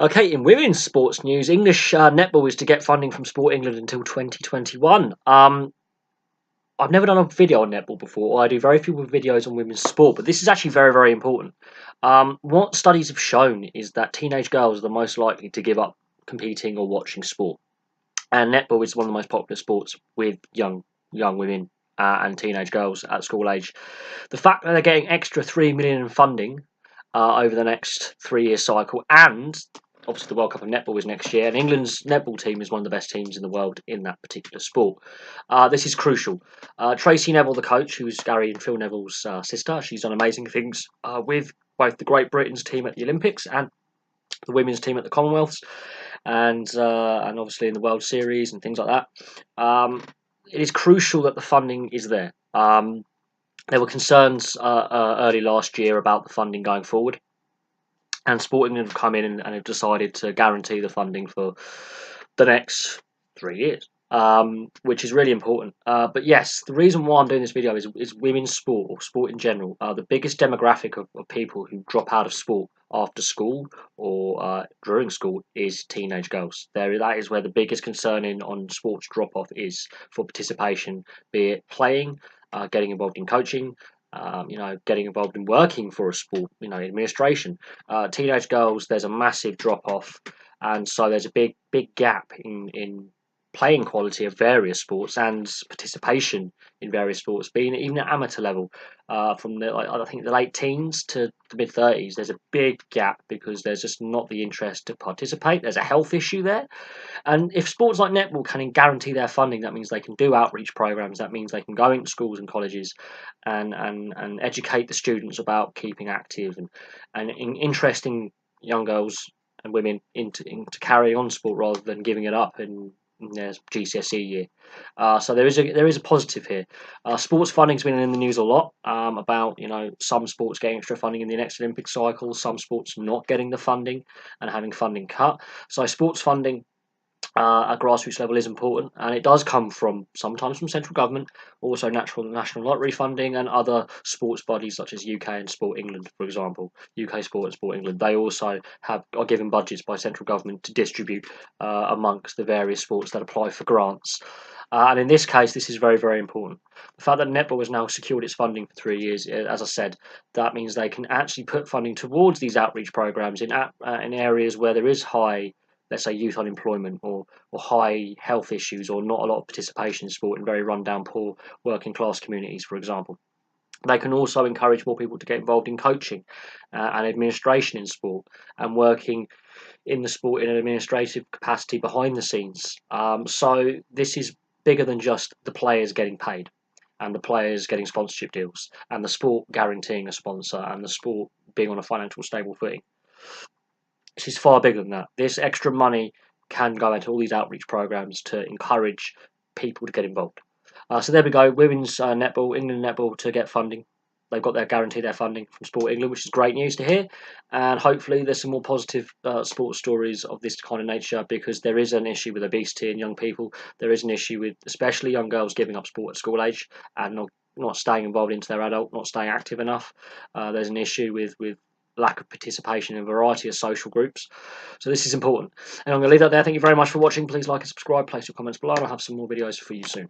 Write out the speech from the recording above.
Okay, in women's sports news, English netball is to get funding from Sport England until 2021. I've never done a video on netball before, or I do very few videos on women's sport, but this is actually very, very important. What studies have shown is that teenage girls are the most likely to give up competing or watching sport, and netball is one of the most popular sports with young women and teenage girls at school age. The fact that they're getting extra 3 million in funding over the next 3 year cycle, and obviously the World Cup of Netball is next year, and England's netball team is one of the best teams in the world in that particular sport. This is crucial. Tracy Neville, the coach, who's Gary and Phil Neville's sister, she's done amazing things with both the Great Britain's team at the Olympics and the women's team at the Commonwealths, and obviously in the World Series and things like that. It is crucial that the funding is there. There were concerns early last year about the funding going forward, and Sport England have come in and have decided to guarantee the funding for the next 3 years, which is really important. But yes, the reason why I'm doing this video is women's sport, or sport in general. The biggest demographic of people who drop out of sport after school or during school is teenage girls. That is where the biggest concern on sports drop off is for participation, be it playing, getting involved in coaching, getting involved in working for a sport, administration. Teenage girls, there's a massive drop off, and so there's a big gap in playing quality of various sports and participation in various sports, being even at amateur level, from I think the late teens to the mid 30s. There's a big gap because there's just not the interest to participate. There's a health issue there, and if sports like netball can guarantee their funding, that means they can do outreach programs. That means they can go into schools and colleges and educate the students about keeping active and interesting young girls and women into carrying on sport rather than giving it up in their GCSE year. So there is a positive here. Sports funding's been in the news a lot about some sports getting extra funding in the next Olympic cycle, some sports not getting the funding and having funding cut. So sports funding at grassroots level is important, and it does come sometimes from central government, also national lottery funding, and other sports bodies such as UK and Sport England, for example. UK Sport and Sport England, they also are given budgets by central government to distribute amongst the various sports that apply for grants. And in this case, this is very, very important. The fact that Netball has now secured its funding for 3 years, as I said, that means they can actually put funding towards these outreach programs in areas where there is high, let's say, youth unemployment or high health issues, or not a lot of participation in sport in very rundown, poor working class communities, for example. They can also encourage more people to get involved in coaching and administration in sport, and working in the sport in an administrative capacity behind the scenes. So this is bigger than just the players getting paid and the players getting sponsorship deals and the sport guaranteeing a sponsor and the sport being on a financial stable footing. This is far bigger than that. This extra money can go into all these outreach programs to encourage people to get involved. So there we go. Women's netball, England netball to get funding. They've got their funding from Sport England, which is great news to hear. And hopefully there's some more positive sports stories of this kind of nature, because there is an issue with obesity in young people. There is an issue with especially young girls giving up sport at school age and not staying involved into their adult, not staying active enough. There's an issue with lack of participation in a variety of social groups. So this is important. And I'm going to leave that there. Thank you very much for watching. Please like and subscribe. Place your comments below, and I'll have some more videos for you soon.